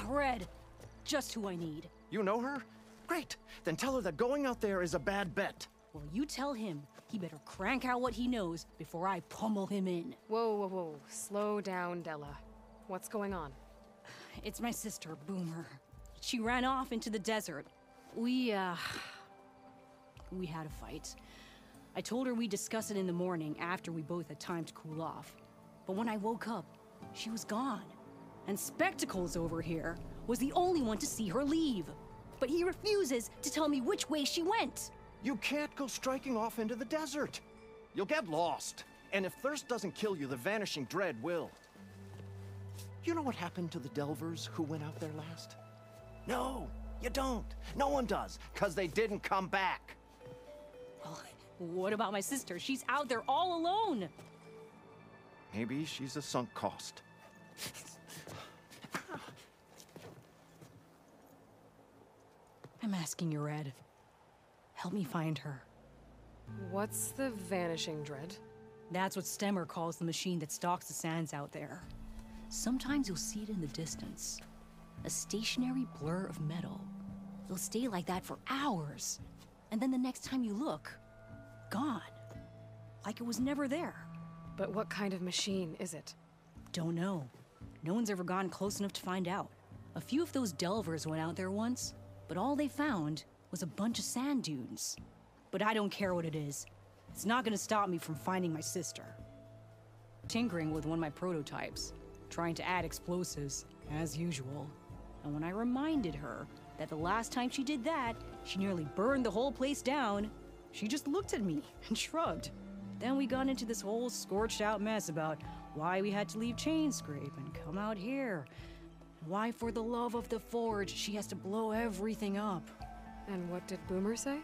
cred. Just who I need. You know her? Great. Then tell her that going out there is a bad bet. Well, you tell him he better crank out what he knows before I pummel him in. Whoa, whoa, whoa. Slow down, Della. What's going on? It's my sister, Boomer. She ran off into the desert. We had a fight. I told her we'd discuss it in the morning after we both had time to cool off. But when I woke up, she was gone. And Spectacles over here was the only one to see her leave. But he refuses to tell me which way she went. You can't go striking off into the desert. You'll get lost. And if thirst doesn't kill you, the vanishing dread will. You know what happened to the Delvers who went out there last? No, you don't. No one does, because they didn't come back. Well, what about my sister? She's out there all alone. Maybe she's a sunk cost. I'm asking you, Red. Help me find her. What's the vanishing dread? That's what Stemmer calls the machine that stalks the sands out there. Sometimes you'll see it in the distance. A stationary blur of metal. It'll stay like that for hours. And then the next time you look, gone. Like it was never there. But what kind of machine is it? Don't know. No one's ever gone close enough to find out. A few of those delvers went out there once, but all they found was a bunch of sand dunes. But I don't care what it is. It's not gonna stop me from finding my sister. Tinkering with one of my prototypes, trying to add explosives, as usual. And when I reminded her that the last time she did that, she nearly burned the whole place down, she just looked at me and shrugged. Then we got into this whole scorched out mess about why we had to leave Chainscrape and come out here. Why, for the love of the Forge, she has to blow everything up. And what did Boomer say?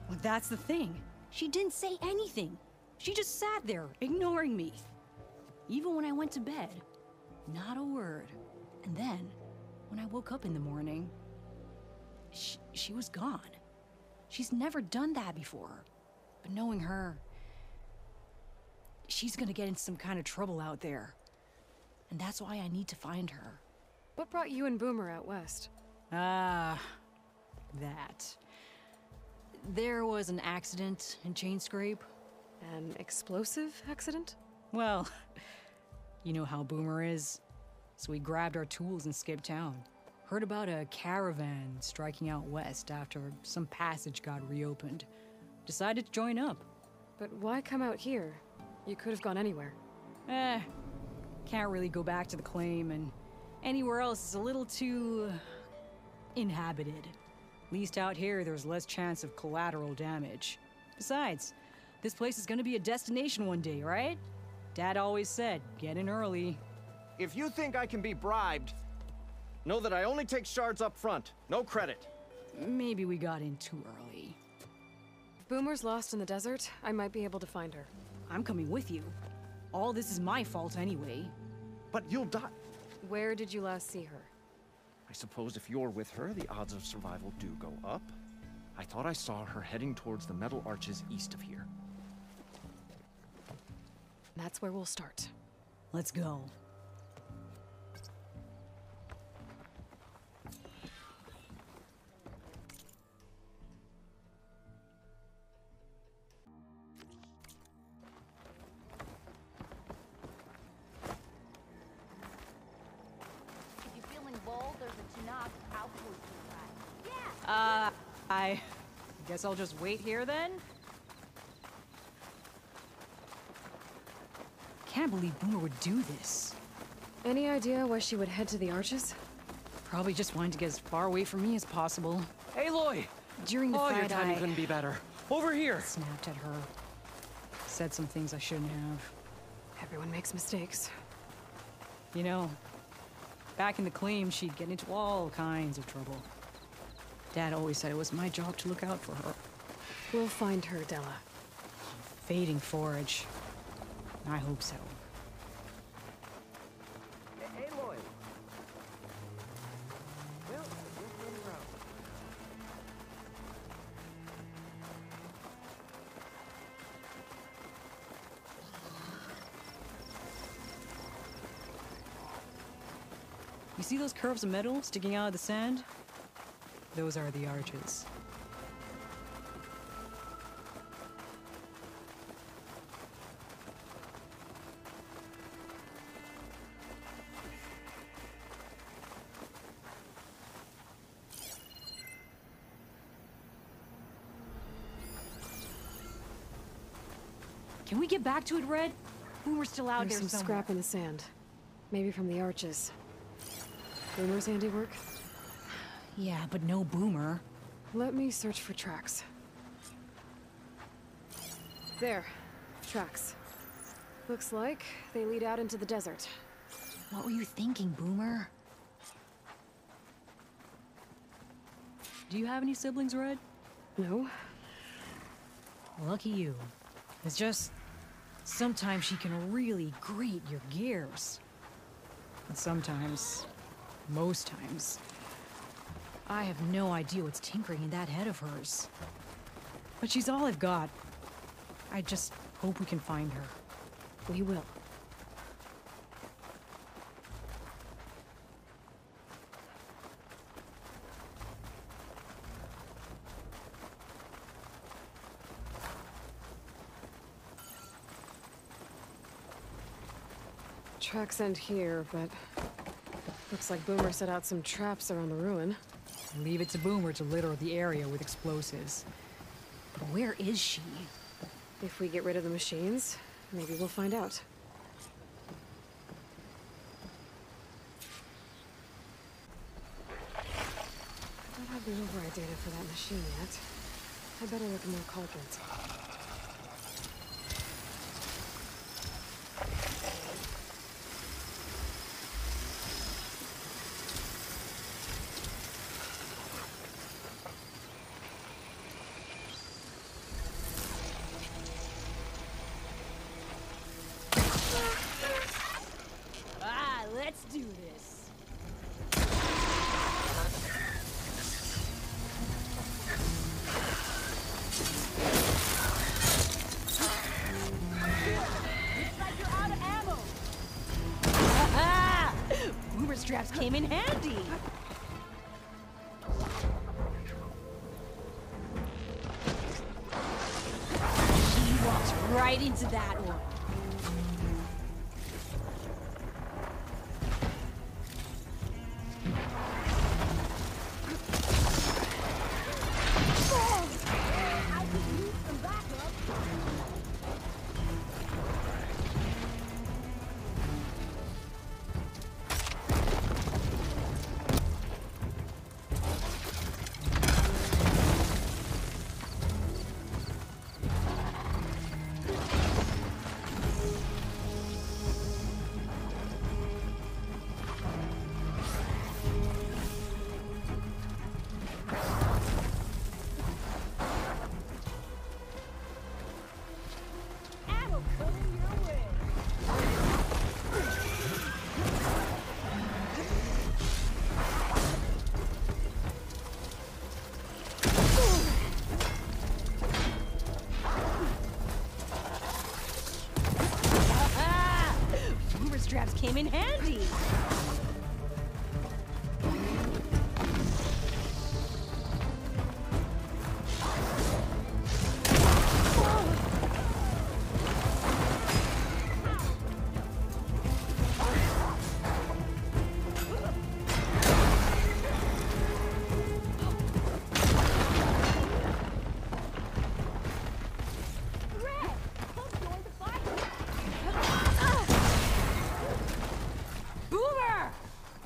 Well, that's the thing. She didn't say anything. She just sat there, ignoring me. Even when I went to bed, not a word. And then, when I woke up in the morning, she was gone. She's never done that before. But knowing her, she's gonna get in some kind of trouble out there. And that's why I need to find her. What brought you and Boomer out west? That. There was an accident in Chainscrape. An explosive accident? Well, you know how Boomer is. So we grabbed our tools and skipped town. Heard about a caravan striking out west after some passage got reopened. Decided to join up. But why come out here? You could have gone anywhere. Can't really go back to the claim, and anywhere else is a little too inhabited. At least out here, there's less chance of collateral damage. Besides, this place is gonna be a destination one day, right? Dad always said, get in early. If you think I can be bribed, know that I only take shards up front. No credit. Maybe we got in too early. If Boomer's lost in the desert, I might be able to find her. I'm coming with you. All this is my fault anyway. But you'll die. Where did you last see her? I suppose if you're with her, the odds of survival do go up. I thought I saw her heading towards the metal arches east of here. That's where we'll start. Let's go. I guess I'll just wait here then? Can't believe Boomer would do this. Any idea why she would head to the arches? Probably just wanting to get as far away from me as possible. Aloy! During the Oh, fight, your timing couldn't be better. Over here! Snapped at her. Said some things I shouldn't have. Everyone makes mistakes. You know, back in the claim, she'd get into all kinds of trouble. Dad always said it was my job to look out for her. We'll find her, Della. Fading Forge. I hope so. Aloy! Well, You see those curves of metal sticking out of the sand? Those are the arches. Can we get back to it, Red? Boomer's still out There's there some somewhere. scrap in the sand. Maybe from the arches. Boomer's handiwork? Yeah, but no Boomer. Let me search for tracks. There. Tracks. Looks like they lead out into the desert. What were you thinking, Boomer? Do you have any siblings, Red? No? Lucky you. It's just... sometimes she can really grate your gears. And sometimes... most times... I have no idea what's tinkering in that head of hers. But she's all I've got. I just hope we can find her. We will. Tracks end here, but looks like Boomer set out some traps around the ruin. Leave it to Boomer to litter the area with explosives. But where is she? If we get rid of the machines, maybe we'll find out. I don't have the override data for that machine yet. I better look at more cauldrons. Let's do this. Looks like you're out of ammo. Boomer straps came in handy. She walks right into that one. Straps came in handy.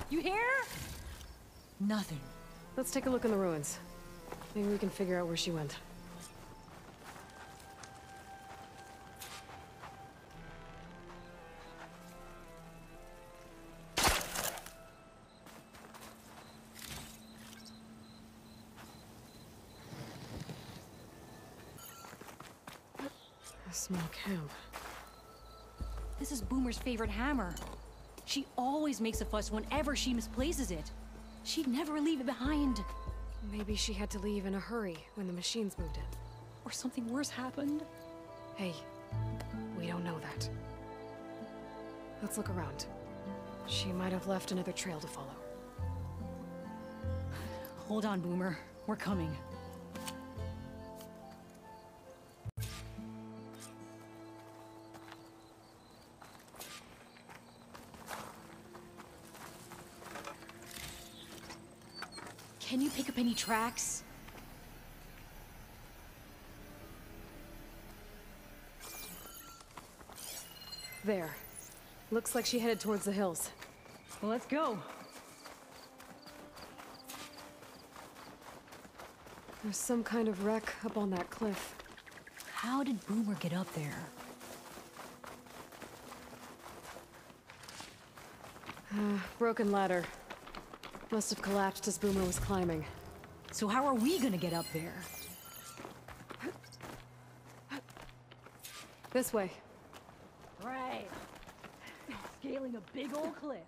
You hear? Nothing. Let's take a look in the ruins. Maybe we can figure out where she went. A small camp. This is Boomer's favorite hammer. She always makes a fuss whenever she misplaces it. She'd never leave it behind. Maybe she had to leave in a hurry when the machines moved in. Or something worse happened. Hey, we don't know that. Let's look around. She might have left another trail to follow. Hold on, Boomer. We're coming. Can you pick up any tracks? There. Looks like she headed towards the hills. Well, let's go. There's some kind of wreck up on that cliff. How did Boomer get up there? Broken ladder. Must have collapsed as Boomer was climbing. So how are we gonna get up there? This way. Right. Scaling a big old cliff.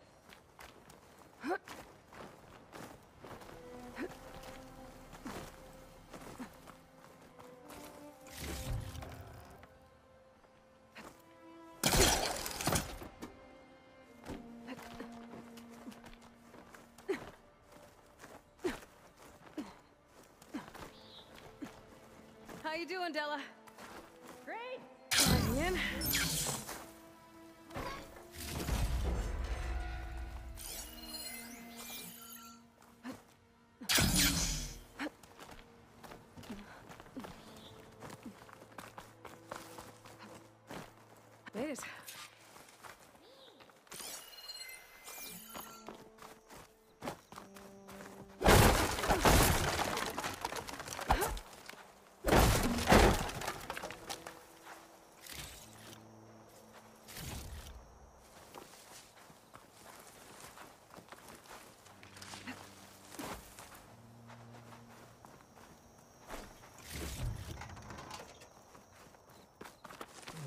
How you doing, Della? Great! Climbing in. Made it.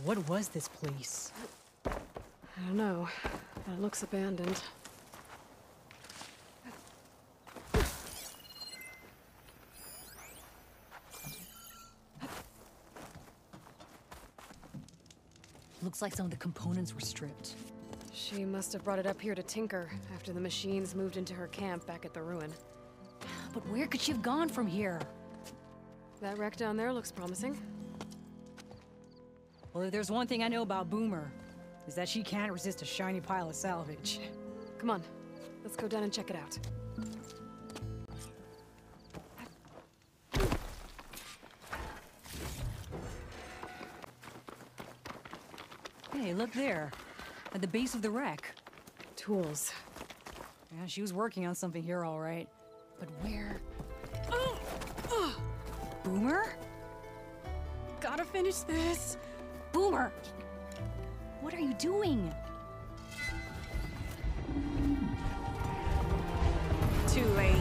What was this place? I don't know. It looks abandoned. Looks like some of the components were stripped. She must have brought it up here to tinker after the machines moved into her camp back at the ruin. But where could she have gone from here? That wreck down there looks promising. Well, if there's one thing I know about Boomer, is that she can't resist a shiny pile of salvage. Come on, let's go down and check it out. Hey, look there. At the base of the wreck. Tools. Yeah, she was working on something here, all right. But where? Boomer? Gotta finish this! Boomer! What are you doing? Too late.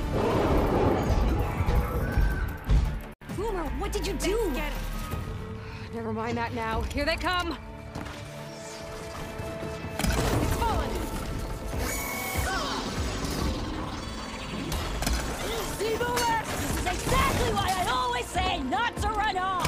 Boomer, what did you do? Get it. Never mind that now. Here they come! It's fallen! See, Boomer? This is exactly why I always say not to run off!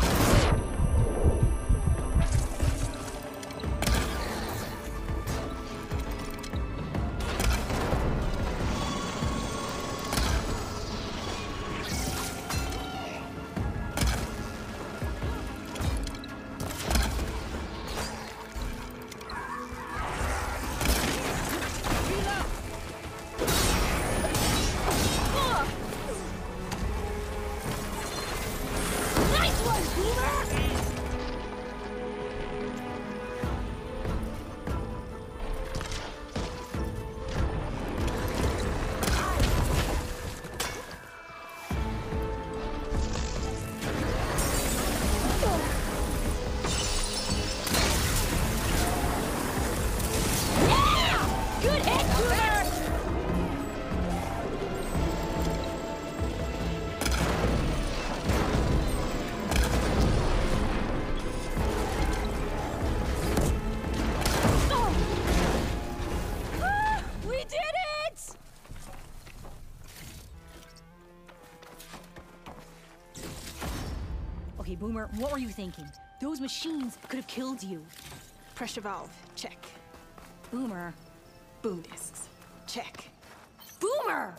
Okay, Boomer, what were you thinking? Those machines could have killed you. Pressure valve. Check. Boomer. Boom discs. Check. Boomer!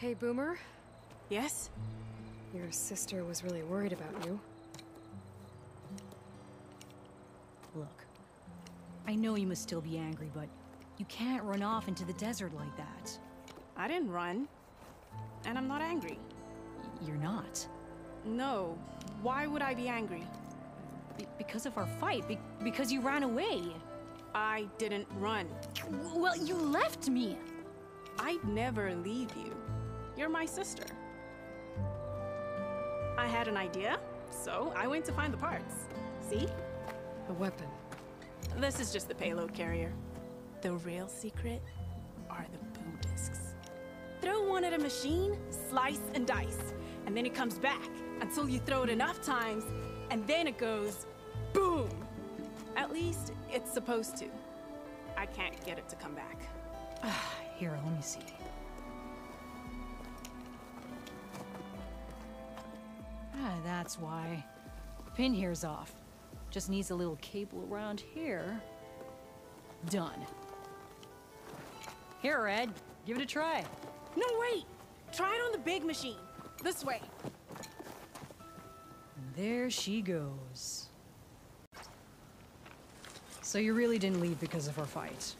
Hey, Boomer. Yes? Your sister was really worried about you. Look, I know you must still be angry, but you can't run off into the desert like that. I didn't run. And I'm not angry. You're not. No. Why would I be angry? Because of our fight, because you ran away. I didn't run. Well, you left me. I'd never leave you. You're my sister. I had an idea, so I went to find the parts. See? A weapon. This is just the payload carrier. The real secret are the boom discs. Throw one at a machine, slice and dice, and then it comes back until you throw it enough times, and then it goes boom. At least it's supposed to. I can't get it to come back. Here, let me see. That's why. Pin here's off. Just needs a little cable around here. Done. Here, Red. Give it a try. No, wait! Try it on the big machine. This way. There she goes. So you really didn't leave because of our fight?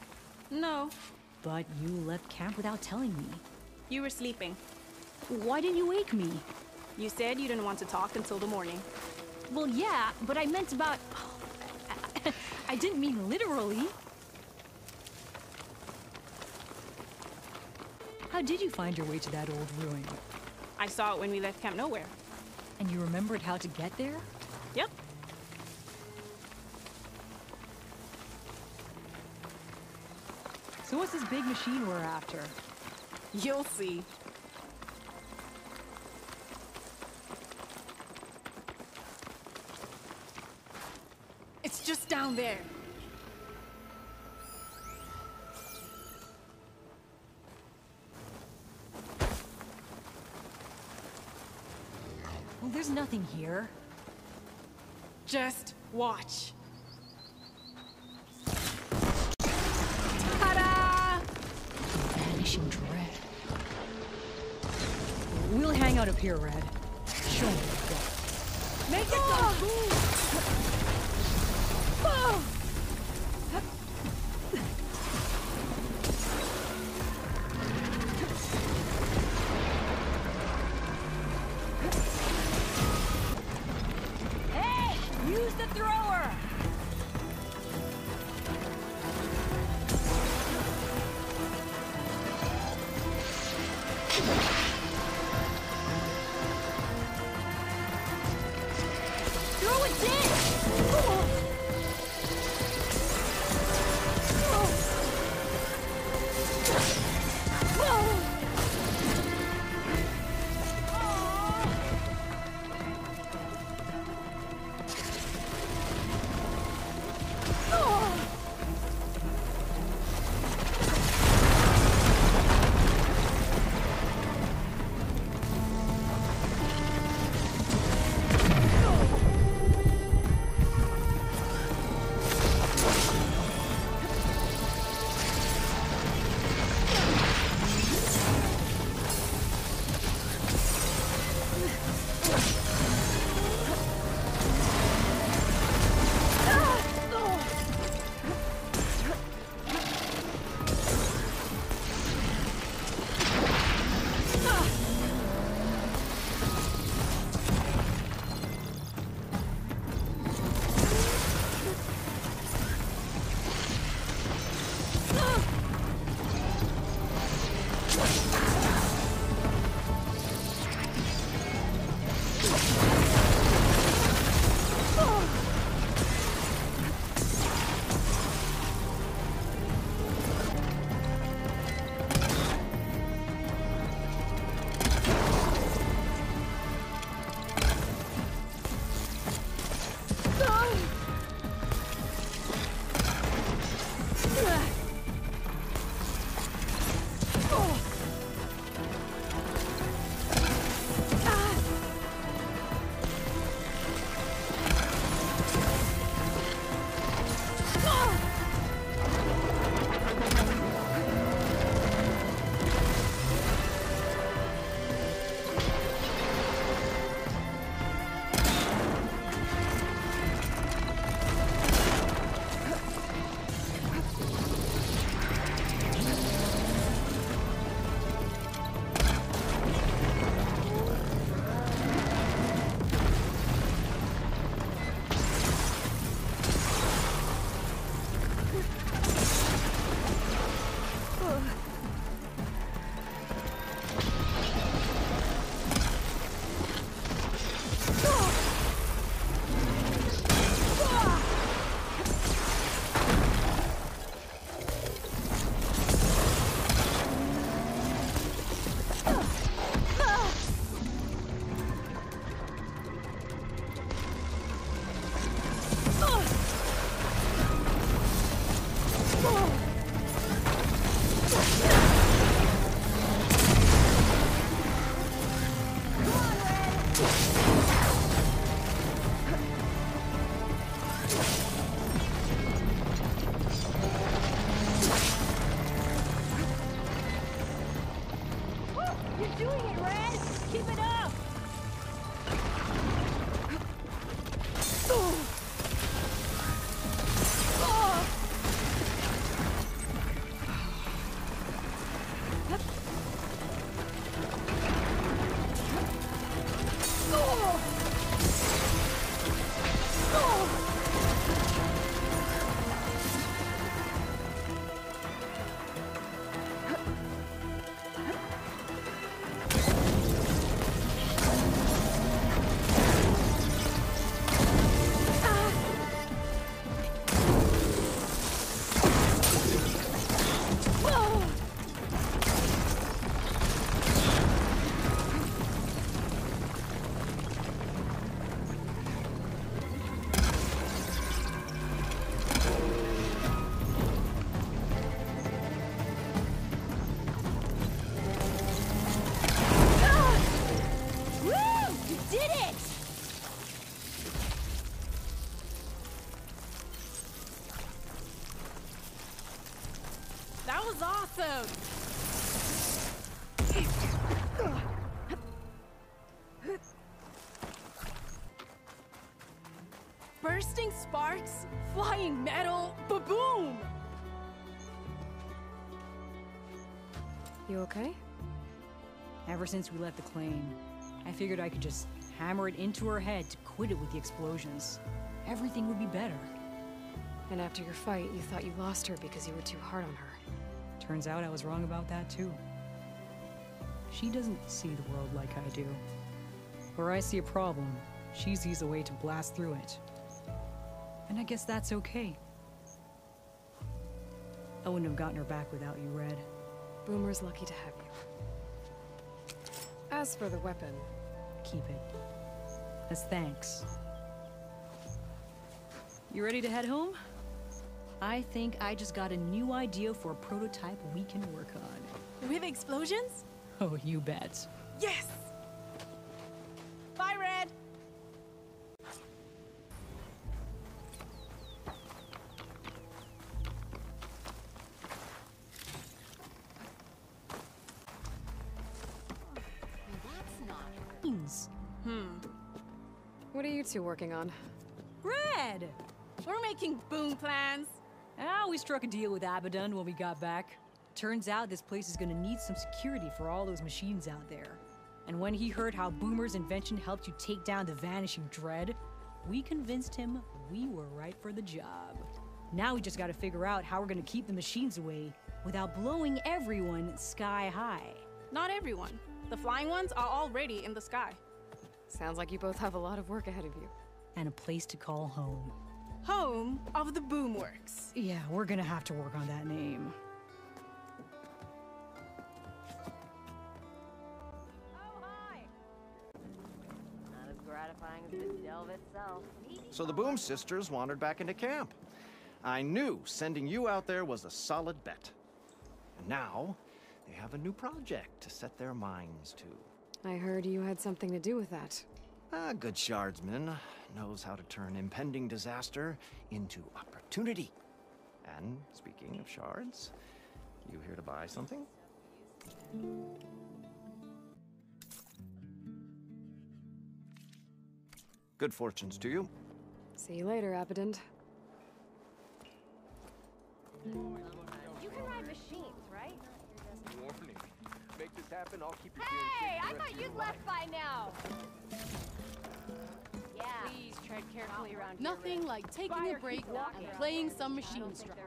No, But you left camp without telling me. you were sleeping. Why didn't you wake me? You said you didn't want to talk until the morning. Well, yeah, but I meant about... I didn't mean literally. How did you find your way to that old ruin? I saw it when we left Camp Nowhere. And you remembered how to get there? Yep. So what's this big machine we're after? You'll see. It's just down there. Well, there's nothing here. Just watch. Ta-da! Vanishing dread. We'll hang out up here, Red. Show me what you got. Make it go boom! Hey! Use the thrower! Throw it in! You're doing it, Red! Keep it up! That was awesome! Bursting sparks, flying metal, ba-boom! You okay? Ever since we left the claim, I figured I could just hammer it into her head to quit it with the explosions. Everything would be better. And after your fight, you thought you lost her because you were too hard on her. Turns out I was wrong about that too. She doesn't see the world like I do. Where I see a problem, she sees a way to blast through it. And I guess that's okay. I wouldn't have gotten her back without you, Red. Boomer's lucky to have you. As for the weapon... Keep it. As thanks. You ready to head home? I think I just got a new idea for a prototype we can work on. With explosions? Oh, you bet. Yes! Bye, Red! What are you two working on? Red! We're making boom plans. We struck a deal with Abaddon when we got back. Turns out this place is gonna need some security for all those machines out there. And when he heard how Boomer's invention helped you take down the Vanishing Dread, we convinced him we were right for the job. Now we just gotta figure out how we're gonna keep the machines away without blowing everyone sky high. Not everyone. The flying ones are already in the sky. Sounds like you both have a lot of work ahead of you. And a place to call home. Home of the Boomworks. Yeah, we're gonna have to work on that name. Not as gratifying as the delve itself. So the Boom sisters wandered back into camp. I knew sending you out there was a solid bet. And now, they have a new project to set their minds to. I heard you had something to do with that. A good shardsman knows how to turn impending disaster into opportunity. And speaking of shards, you here to buy something? Good fortunes to you. See you later, Abaddon. You can ride machines, right? Warning. Make this happen, I'll keep you Hey, I thought you'd left by now. Yeah. Please tread carefully around here. Nothing like taking a break and playing some machine strap.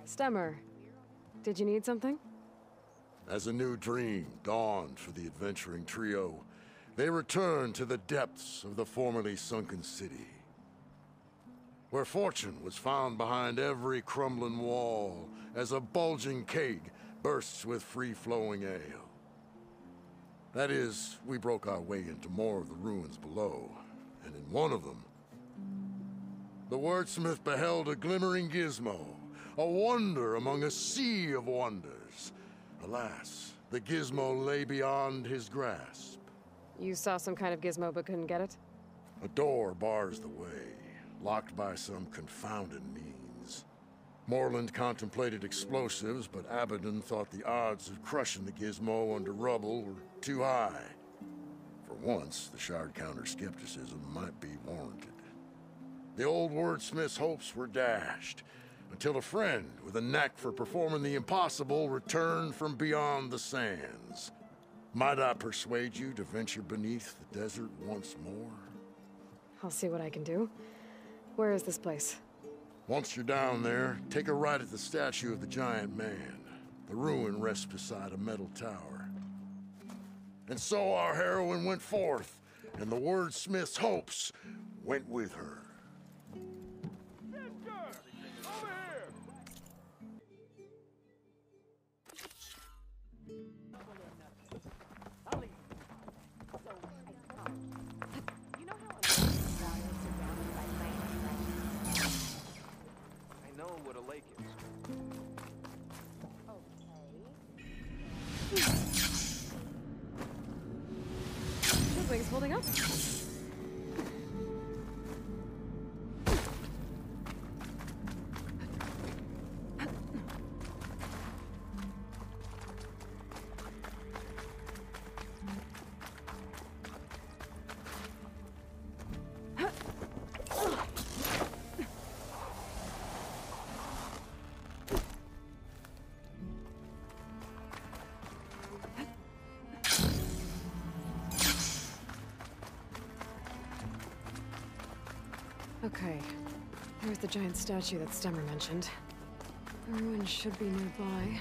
Stemmer, did you need something? As a new dream dawned for the adventuring trio, they returned to the depths of the formerly sunken city, where fortune was found behind every crumbling wall as a bulging keg bursts with free-flowing ale. That is, we broke our way into more of the ruins below, and in one of them, the wordsmith beheld a glimmering gizmo, a wonder among a sea of wonders. Alas, the gizmo lay beyond his grasp. You saw some kind of gizmo but couldn't get it? A door bars the way, locked by some confounded means. Moreland contemplated explosives, but Abaddon thought the odds of crushing the gizmo under rubble were too high. For once, the Shard counter's skepticism might be warranted. The old wordsmith's hopes were dashed, until a friend with a knack for performing the impossible returned from beyond the sands. Might I persuade you to venture beneath the desert once more? I'll see what I can do. Where is this place? Once you're down there, take a right at the statue of the giant man. The ruin rests beside a metal tower. And so our heroine went forth, and the wordsmith's hopes went with her. I know what a lake is. Wings holding up? Okay, there's the giant statue that Stemmer mentioned. The ruin should be nearby.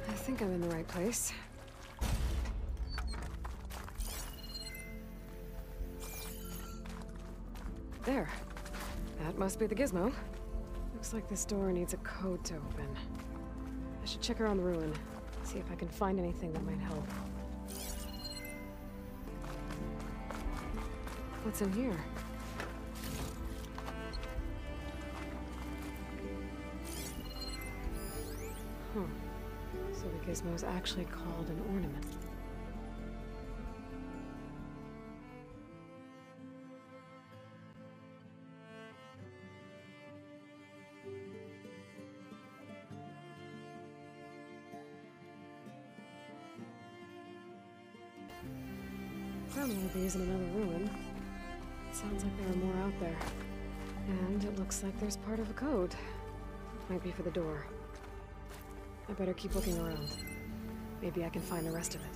I think I'm in the right place. There. That must be the gizmo. Looks like this door needs a code to open. I should check around the ruin, see if I can find anything that might help. What's in here? Huh. So the gizmo's actually called an ornament. Found one of these in another ruin. It sounds like there are more out there. And it looks like there's part of a code. Might be for the door. I better keep looking around. Maybe I can find the rest of it.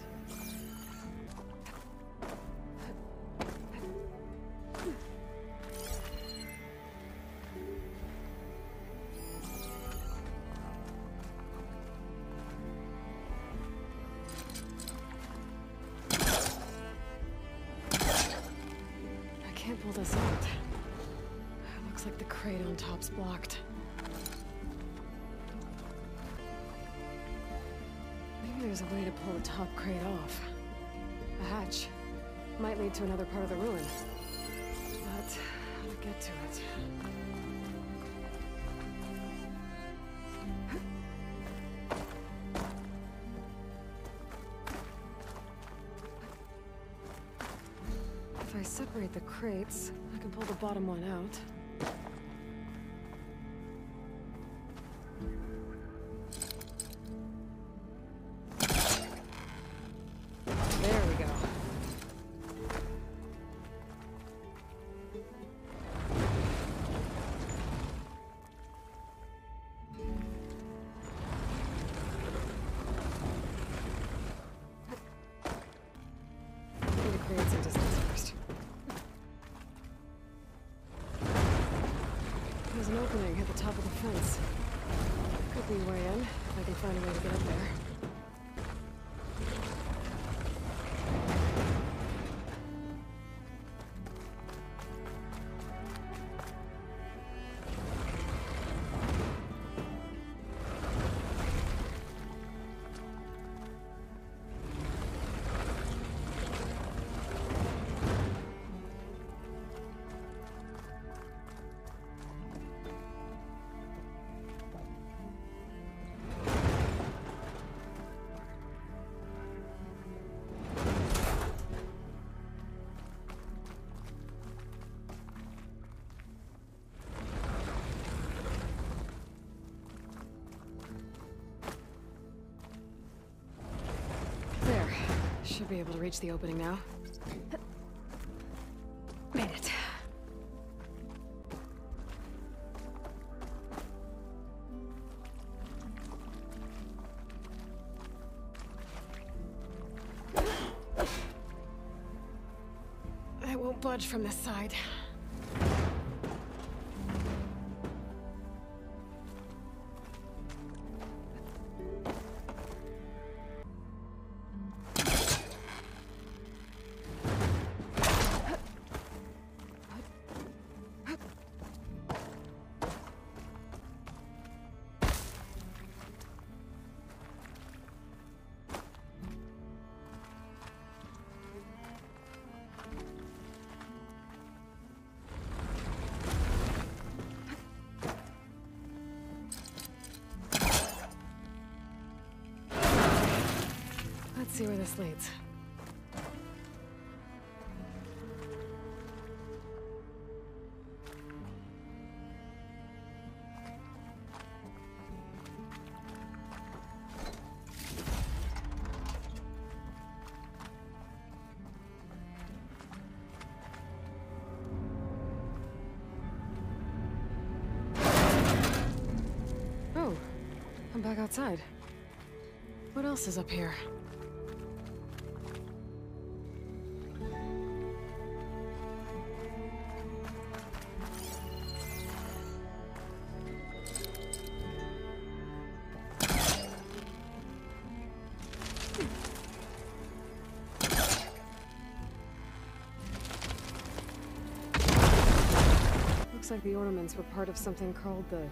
I can't pull this out. It looks like the crate on top's blocked. There's a way to pull the top crate off. A hatch. Might lead to another part of the ruin. But how to get to it? If I separate the crates, I can pull the bottom one out. There we go. Need to create some distance first. There's an opening at the top of the fence. Could be a way in, if I can find a way to get up there. There. Should be able to reach the opening now. Made it. I won't budge from this side. Let's see where this leads. Oh, I'm back outside. What else is up here? Looks like the ornaments were part of something called the...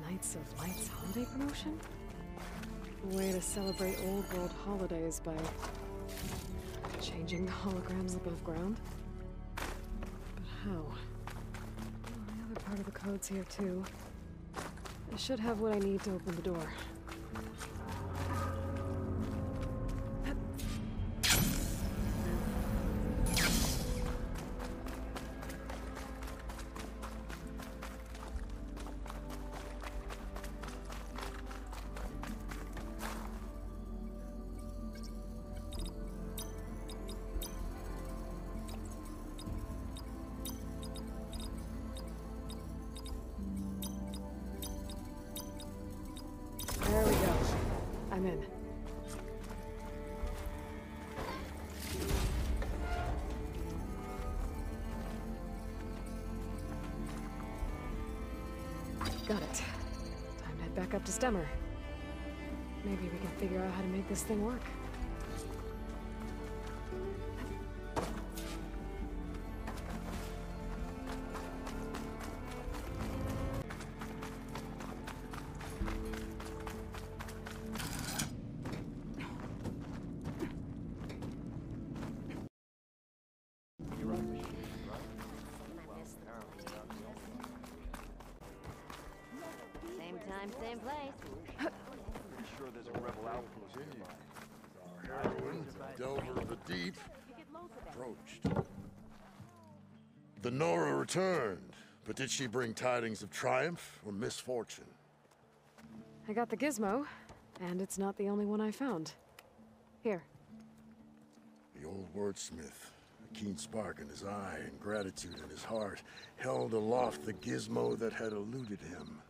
Knights of Light's holiday promotion? A way to celebrate old world holidays by changing the holograms above ground? But how? Oh, the other part of the code's here too. I should have what I need to open the door. There we go. I'm in. Got it. Time to head back up to Stemmer. Maybe we can figure out how to make this thing work. time, same place. Pretty sure there's a rebel outpost nearby. Heroine, Delver of the Deep, approached. The Nora returned, but did she bring tidings of triumph or misfortune? I got the gizmo, and it's not the only one I found. Here. The old wordsmith, a keen spark in his eye and gratitude in his heart, held aloft the gizmo that had eluded him.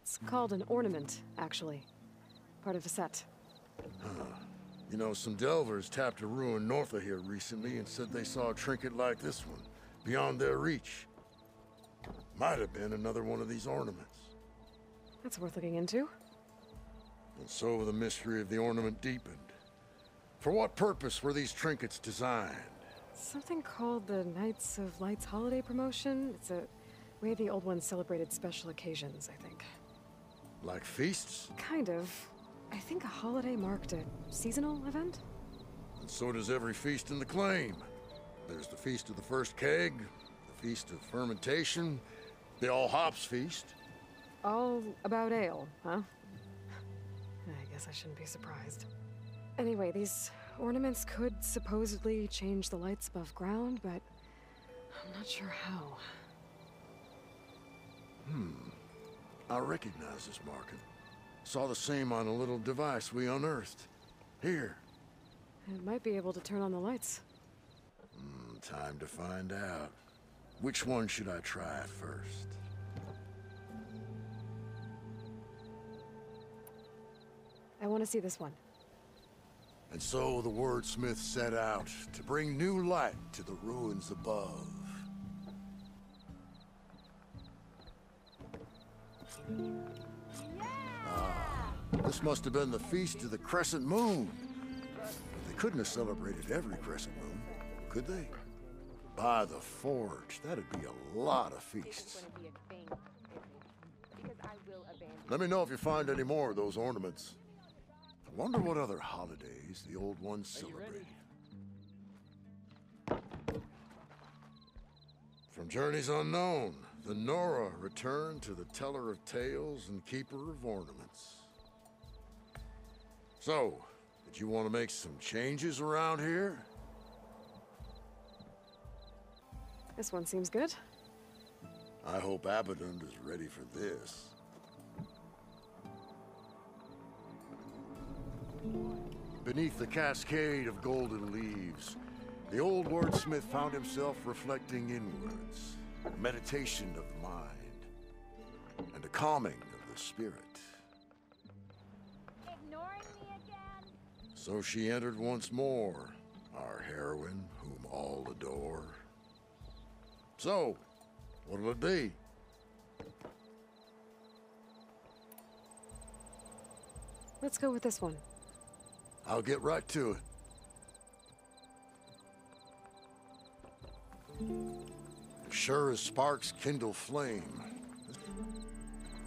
It's called an ornament, actually. Part of a set. You know, some delvers tapped a ruin north of here recently and said they saw a trinket like this one, beyond their reach. Might have been another one of these ornaments. That's worth looking into. And so the mystery of the ornament deepened. For what purpose were these trinkets designed? Something called the Knights of Light's holiday promotion. It's a way the old ones celebrated special occasions, I think. Like feasts? Kind of. I think a holiday marked a seasonal event? And so does every feast in the claim. There's the Feast of the First Keg, the Feast of Fermentation, the All Hops Feast. All about ale, huh? I guess I shouldn't be surprised. Anyway, these ornaments could supposedly change the lights above ground, but I'm not sure how. I recognize this marking. Saw the same on a little device we unearthed. Here. It might be able to turn on the lights. Time to find out. Which one should I try first? I want to see this one. And so the wordsmith set out to bring new light to the ruins above. This must have been the Feast of the Crescent Moon. But they couldn't have celebrated every crescent moon, could they? By the Forge, that'd be a lot of feasts. Let me know if you find any more of those ornaments. I wonder what other holidays the old ones celebrated. From journeys unknown, the Nora returned to the teller of tales and keeper of ornaments. So, did you want to make some changes around here? This one seems good. I hope Abaddon is ready for this. Beneath the cascade of golden leaves, the old wordsmith found himself reflecting inwards, a meditation of the mind, and a calming of the spirit. Ignoring me again? So she entered once more, our heroine, whom all adore. So, what'll it be? Let's go with this one. I'll get right to it. Sure as sparks kindle flame.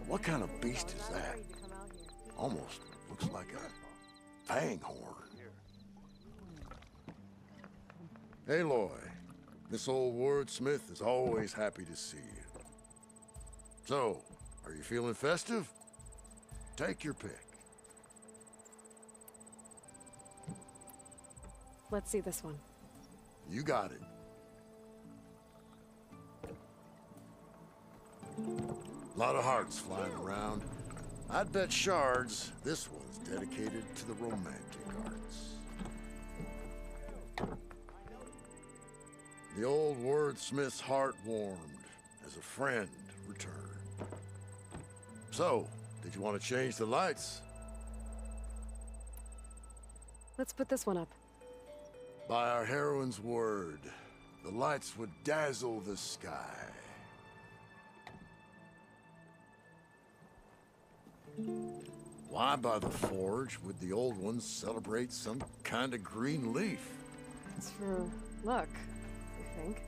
What kind of beast is that? Almost looks like a fanghorn. Aloy, this old wordsmith is always happy to see you. So, are you feeling festive? Take your pick. Let's see this one. You got it. A lot of hearts flying around. I'd bet shards this one's dedicated to the romantic arts. The old wordsmith's heart warmed as a friend returned. So, did you want to change the lights? Let's put this one up. By our heroine's word, the lights would dazzle the sky. Why by the Forge would the old ones celebrate some kind of green leaf? It's for luck, I think.